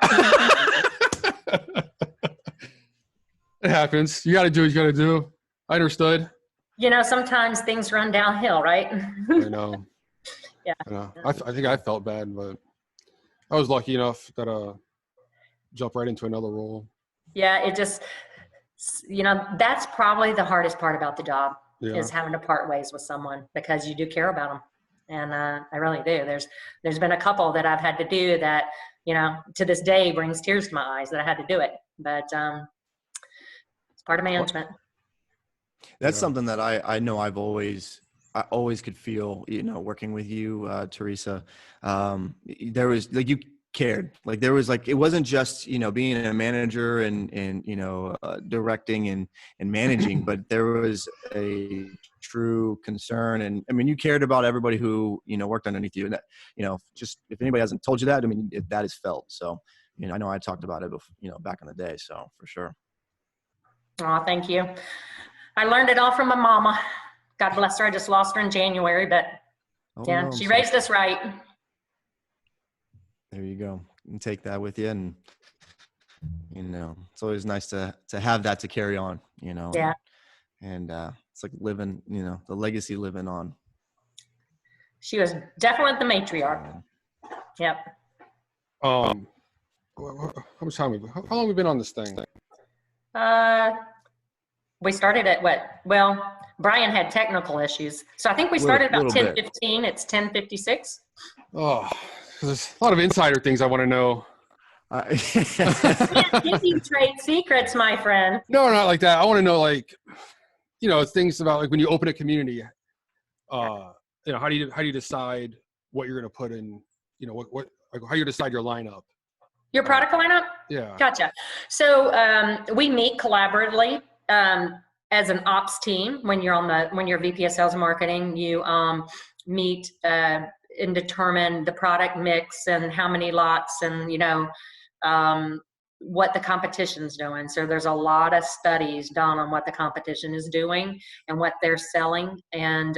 It happens. You got to do what you got to do. I understood. Sometimes things run downhill, right? I know. Yeah. I know. I think I felt bad, but I was lucky enough that jump right into another role. Yeah, it just, that's probably the hardest part about the job is having to part ways with someone because you do care about them. And I really do. There's been a couple that I've had to do that, to this day brings tears to my eyes that I had to do it. But it's part of management. That's something that I know I always could feel, working with you, Theresa. There was like, you cared, like there was like, it wasn't just, being a manager and directing and managing, but there was a true concern. And I mean, you cared about everybody who, worked underneath you, and that, just if anybody hasn't told you that, I mean, that is felt. So, I know I talked about it before, back in the day. So for sure. Oh, thank you. I learned it all from my mama. God bless her. I just lost her in January, but she raised us right. There you go. And take that with you. And, it's always nice to have that to carry on, Yeah. And it's like living, the legacy living on. She was definitely the matriarch. Yep. How much time how long have we been on this thing? We started at what? Well, Brian had technical issues. So I think we started about 10:15. It's 10:56. Oh, there's a lot of insider things I want to know. I can't give you trade secrets, my friend. No, not like that. I want to know, like, things about like when you open a community, how do you decide what you're going to put in, how you decide your lineup? Your product lineup? Yeah. Gotcha. So we meet collaboratively as an ops team. When you're VP of Sales and Marketing, you meet and determine the product mix and how many lots and what the competition's doing. So there's a lot of studies done on what the competition is doing and what they're selling, and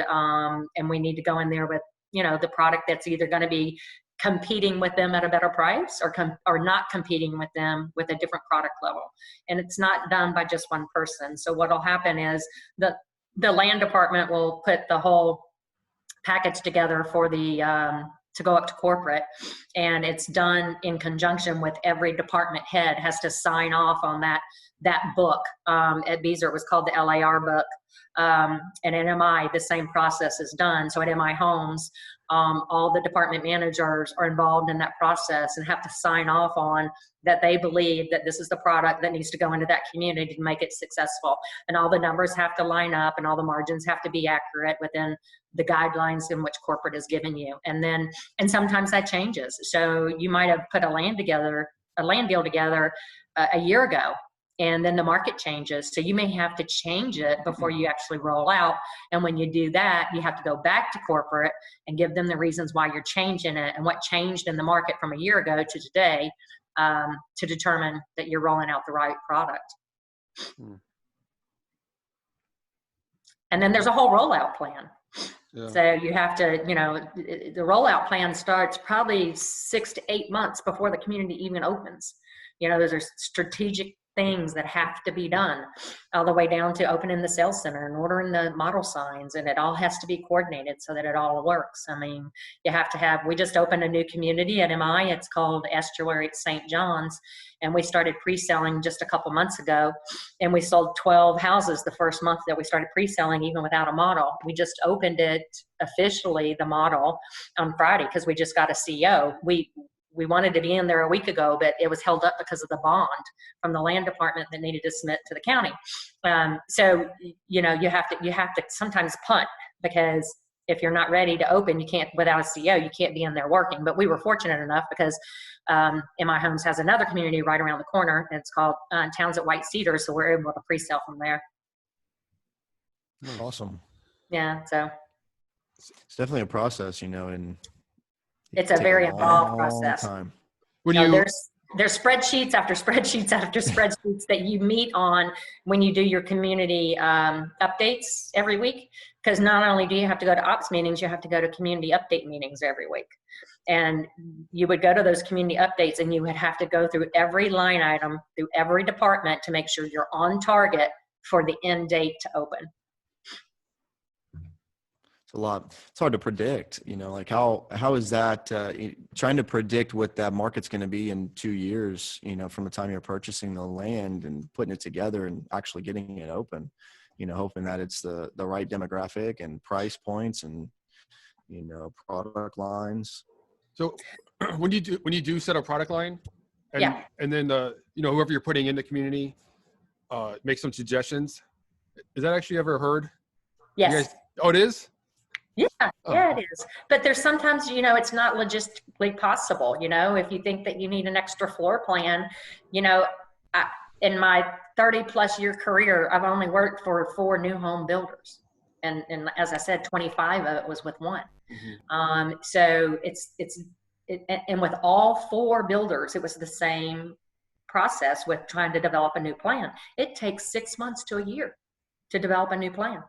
we need to go in there with the product that's either going to be competing with them at a better price or not competing with them with a different product level. And it's not done by just one person. So what'll happen is the land department will put the whole package together for the to go up to corporate, and it's done in conjunction with every department head has to sign off on that book. At Beazer it was called the LAR book, and at MI the same process is done. So at MI Homes, all the department managers are involved in that process and have to sign off on that they believe that this is the product that needs to go into that community to make it successful. And all the numbers have to line up and all the margins have to be accurate within the guidelines in which corporate is giving you. And sometimes that changes. So you might have put a land deal together a year ago, and then the market changes. So you may have to change it before you actually roll out. And when you do that, you have to go back to corporate and give them the reasons why you're changing it and what changed in the market from a year ago to today, to determine that you're rolling out the right product. And then there's a whole rollout plan. Yeah. So you have to, the rollout plan starts probably 6 to 8 months before the community even opens. Those are strategic things that have to be done, all the way down to opening the sales center and ordering the model signs, and it all has to be coordinated so that it all works. I mean, you have to we just opened a new community at MI. It's called Estuary at St. John's, and we started pre-selling just a couple months ago, and we sold 12 houses the first month that we started pre-selling, even without a model. We just opened it officially, the model, on Friday because we just got a CO. We wanted to be in there a week ago, but it was held up because of the bond from the land department that needed to submit to the county. So, you have to sometimes punt, because if you're not ready to open, you can't, without a CO, you can't be in there working. But we were fortunate enough because MI Homes has another community right around the corner. And it's called Towns at White Cedar. So we're able to pre-sell from there. Awesome. Yeah. So it's definitely a process, and it's a very involved process. When you there's spreadsheets after spreadsheets after spreadsheets that you meet on when you do your community updates every week. Because not only do you have to go to ops meetings, you have to go to community update meetings every week. And you would go to those community updates and you would have to go through every line item, through every department to make sure you're on target for the end date to open. It's a lot. It's hard to predict, like how is that trying to predict what that market's going to be in 2 years, from the time you're purchasing the land and putting it together and actually getting it open, hoping that it's the right demographic and price points and, product lines. So when you do set a product line and then, whoever you're putting in the community, make some suggestions. Is that actually ever heard? Yes. Oh, it is? Yeah, it is. But there's sometimes, it's not logistically possible. If you think that you need an extra floor plan, in my 30 plus year career, I've only worked for 4 new home builders. And as I said, 25 of it was with one. Mm-hmm. So and with all 4 builders, it was the same process with trying to develop a new plan. It takes 6 months to a year to develop a new plan.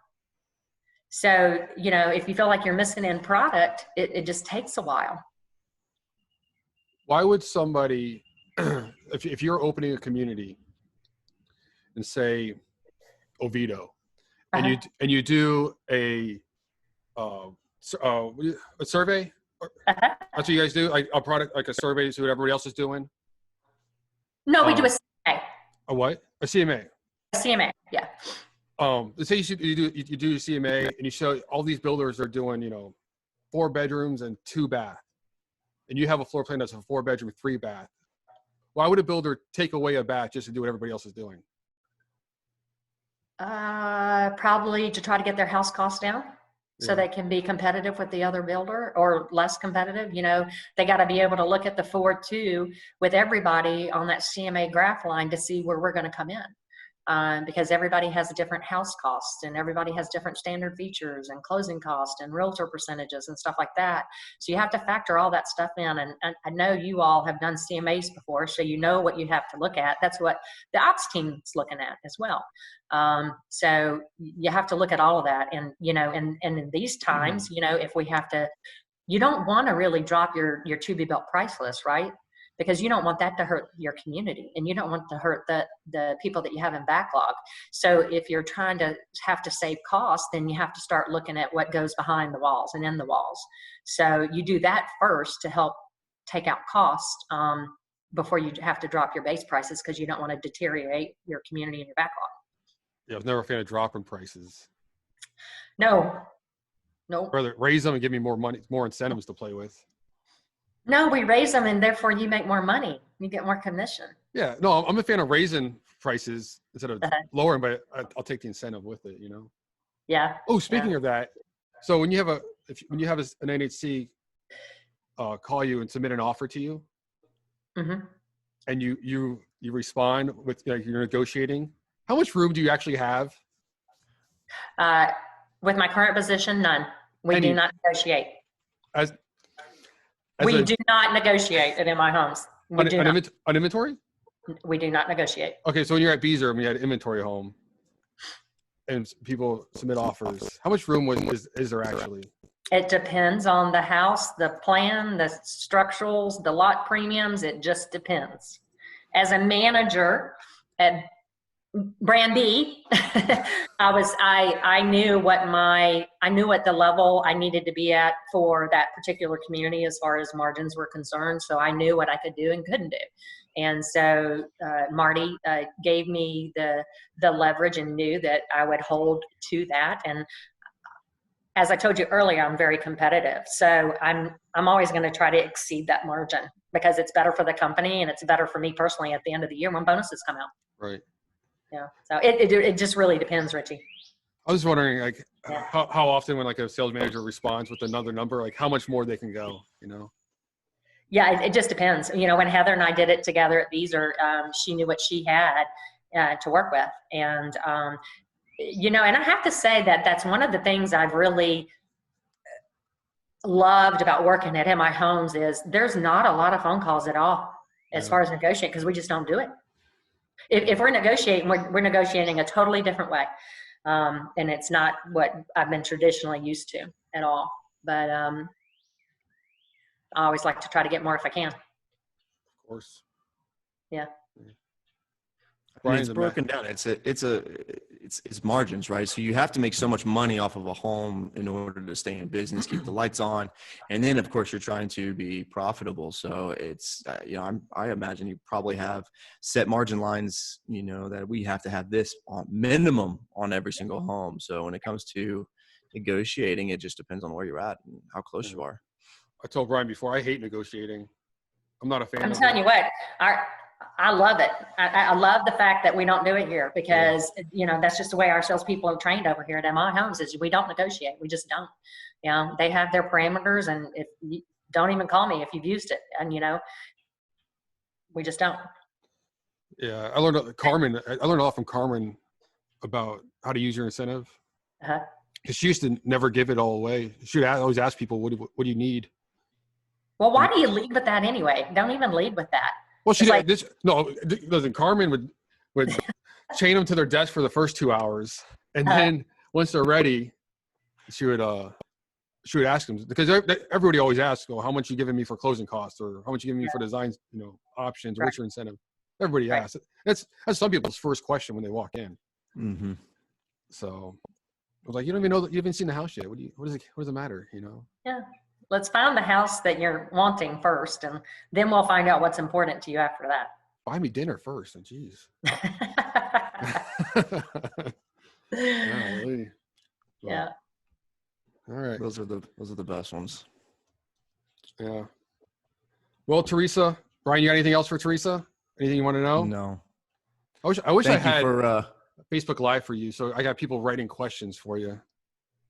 So, if you feel like you're missing in product, it just takes a while. Why would somebody, if you're opening a community and say Oviedo, and you do a survey, that's what you guys do, like a product, like a survey to see what everybody else is doing? No, we do a CMA. A what? A CMA? A CMA, yeah. Let's say you do a CMA and you show all these builders are doing, 4 bedrooms and 2 bath, and you have a floor plan that's a 4 bedroom, 3 bath. Why would a builder take away a bath just to do what everybody else is doing? Probably to try to get their house costs down so they can be competitive with the other builder or less competitive. They got to be able to look at the 4-2 with everybody on that CMA graph line to see where we're going to come in. Because everybody has different house costs and everybody has different standard features and closing costs and realtor percentages and stuff like that. So you have to factor all that stuff in. And I know you all have done CMAs before, so you know what you have to look at. That's what the ops team's looking at as well. So you have to look at all of that. And, and in these times, if we have to, you don't want to really drop your to-be-built price list, right? Because you don't want that to hurt your community and you don't want to hurt the people that you have in backlog. So if you're trying to have to save costs, then you have to start looking at what goes behind the walls and in the walls. So you do that first to help take out cost before you have to drop your base prices, because you don't want to deteriorate your community and your backlog. Yeah, I was never a fan of dropping prices. No. Rather raise them and give me more money, more incentives to play with. No, we raise them and therefore you make more money. You get more commission. Yeah, no, I'm a fan of raising prices instead of lowering, but I'll take the incentive with it, Yeah. Oh, speaking of that, so when you have an NHC call you and submit an offer to you, and you respond with you're negotiating, how much room do you actually have? With my current position, none. We do not negotiate. We do not negotiate it in my homes. On inventory? We do not negotiate. Okay, so when you're at Beazer and you had an inventory home and people submit offers, how much room is there actually? It depends on the house, the plan, the structurals, the lot premiums. It just depends. As a manager at Brand B, I knew what the level I needed to be at for that particular community as far as margins were concerned. So I knew what I could do and couldn't do. And so Marty gave me the leverage and knew that I would hold to that. And as I told you earlier, I'm very competitive. So I'm always going to try to exceed that margin because it's better for the company and it's better for me personally at the end of the year when bonuses come out. Right. Yeah. So it just really depends, Richie. I was wondering how often when like a sales manager responds with another number, like how much more they can go, Yeah, it just depends. When Heather and I did it together at Beazer, she knew what she had to work with. And, and I have to say that that's one of the things I've really loved about working at MI Homes is there's not a lot of phone calls at all. as far as negotiate, because we just don't do it. If we're negotiating, we're negotiating a totally different way. And it's not what I've been traditionally used to at all. But I always like to try to get more if I can. Of course. Yeah. I mean, it's broken down. It's margins, right? So you have to make so much money off of a home in order to stay in business, keep the lights on, and then of course you're trying to be profitable. So it's I imagine you probably have set margin lines, that we have to have this on minimum on every single home. So when it comes to negotiating, it just depends on where you're at and how close you are. I told Brian before, I hate negotiating. I'm not a fan. I'm telling you what, I love it. I love the fact that we don't do it here because, that's just the way our salespeople are trained over here at MI Homes is we don't negotiate. We just don't. They have their parameters, and if you don't even call me if you've used it, and we just don't. Yeah, I learned a lot from Carmen about how to use your incentive. Because she used to never give it all away. She would always ask people, "What do you need?" Well, why do you lead with that anyway? Don't even lead with that. Well, listen, Carmen would chain them to their desk for the first 2 hours. And then once they're ready, she would ask them, because everybody always asks, how much you giving me for closing costs, or how much you giving me for design, options, what's your incentive? Everybody asks. That's some people's first question when they walk in. Mm-hmm. So I was like, you don't even know that you haven't seen the house yet. What does it matter? Yeah. Let's find the house that you're wanting first, and then we'll find out what's important to you after that. Buy me dinner first, and geez. Golly. Yeah. All right. Those are the best ones. Yeah. Well, Theresa, Brian, you got anything else for Theresa? Anything you want to know? No. I wish Thank I had you for Facebook Live for you, so I got people writing questions for you.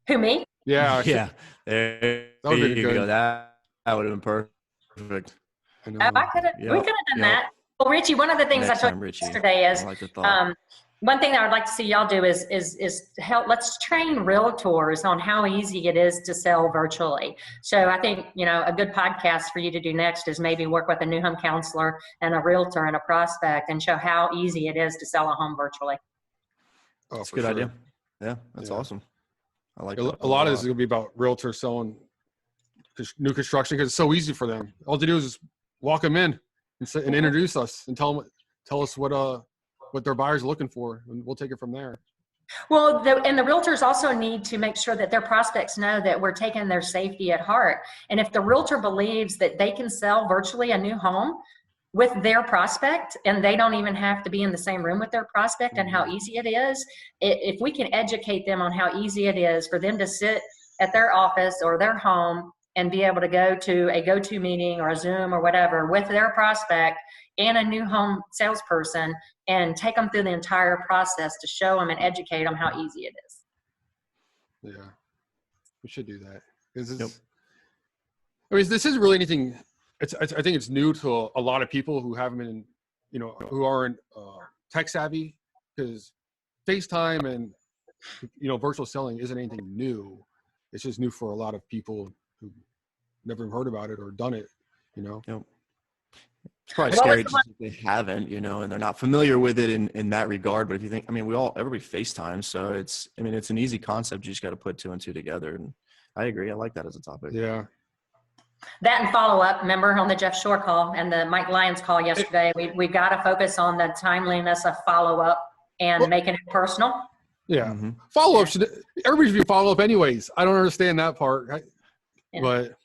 Who, me? Yeah. Yeah. There you go. That would have been perfect. I know. We could have done that. Well, Richie, one of the things I told you yesterday is one thing that I would like to see y'all do is help. Let's train realtors on how easy it is to sell virtually. So I think, a good podcast for you to do next is maybe work with a new home counselor and a realtor and a prospect and show how easy it is to sell a home virtually. Oh, that's a good idea. Yeah, that's awesome. I like that. A lot of this is going to be about realtors selling new construction because it's so easy for them. All they do is just walk them in and introduce us and tell us what their buyers are looking for, and we'll take it from there. Well, the realtors also need to make sure that their prospects know that we're taking their safety at heart. And if the realtor believes that they can sell virtually a new home with their prospect, and they don't even have to be in the same room with their prospect and how easy it is, if we can educate them on how easy it is for them to sit at their office or their home and be able to go to a go-to meeting or a Zoom or whatever with their prospect and a new home salesperson and take them through the entire process to show them and educate them how easy it is. Yeah, we should do that. I mean, this isn't really anything. I think it's new to a lot of people who haven't been, who aren't tech savvy, because FaceTime and, virtual selling isn't anything new. It's just new for a lot of people who never heard about it or done it, Yep. It's probably scary just if they haven't, and they're not familiar with it in that regard. But if you think, everybody FaceTime, so it's an easy concept. You just got to put two and two together. And I agree. I like that as a topic. Yeah. That and follow up, remember on the Jeff Shore call and the Mike Lyons call yesterday, we've got to focus on the timeliness of follow up and making it personal. Yeah. Mm-hmm. Follow up everybody should be follow up anyways. I don't understand that part, but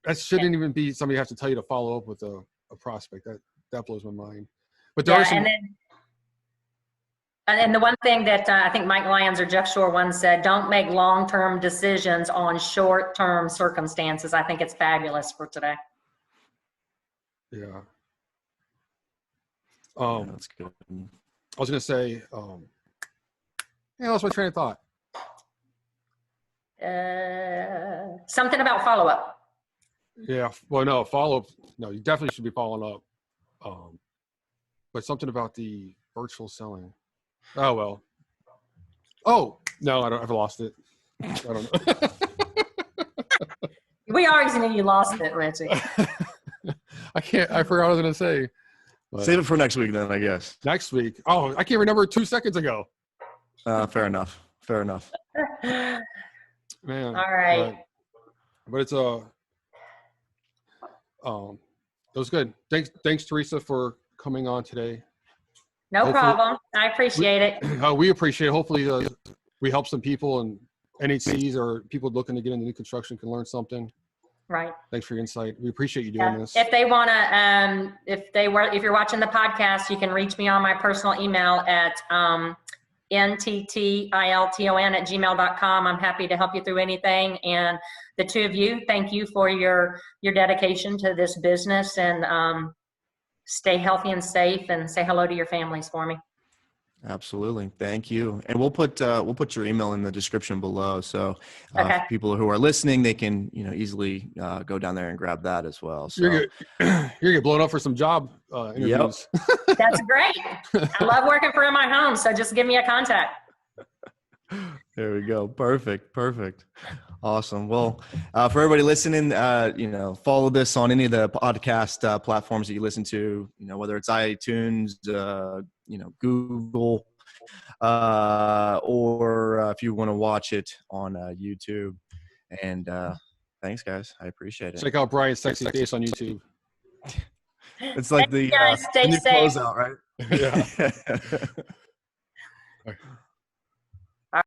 that shouldn't even be somebody has to tell you to follow up with a prospect. That blows my mind. But there are some. And the one thing that I think Mike Lyons or Jeff Shore once said, don't make long-term decisions on short-term circumstances. I think it's fabulous for today. Yeah. That's good. I was going to say, that's my train of thought. Something about follow-up. Yeah. Well, no, follow-up. No, you definitely should be following up. But something about the virtual selling. Oh, well. Oh, no, I've lost it. I don't know. We always knew you lost it, Richie. I forgot what I was going to say. But Save it for next week then, I guess. next week. Oh, I can't remember 2 seconds ago. Fair enough. Man. All right. But it's it was good. Thanks, Theresa, for coming on today. No problem. I appreciate it. We appreciate it. Hopefully we help some people, and NHCs or people looking to get into new construction can learn something. Right. Thanks for your insight. We appreciate you doing this. If they want to, if you're watching the podcast, you can reach me on my personal email at nttilton@gmail.com. I'm happy to help you through anything. And the two of you, thank you for your dedication to this business, and stay healthy and safe, and say hello to your families for me. Absolutely. Thank you. And we'll put your email in the description below. So Okay. people who are listening, they can, easily go down there and grab that as well. So You're gonna get blown up for some job interviews. Yep. That's great. I love working for in my home. So just give me a contact. There we go. Perfect. Awesome. Well, for everybody listening, follow this on any of the podcast platforms that you listen to, whether it's iTunes, Google, or if you want to watch it on YouTube. And thanks, guys. I appreciate it. Check out Brian's sexy face on YouTube. It's like Thank you guys. Stay new safe. closeout, right? Yeah.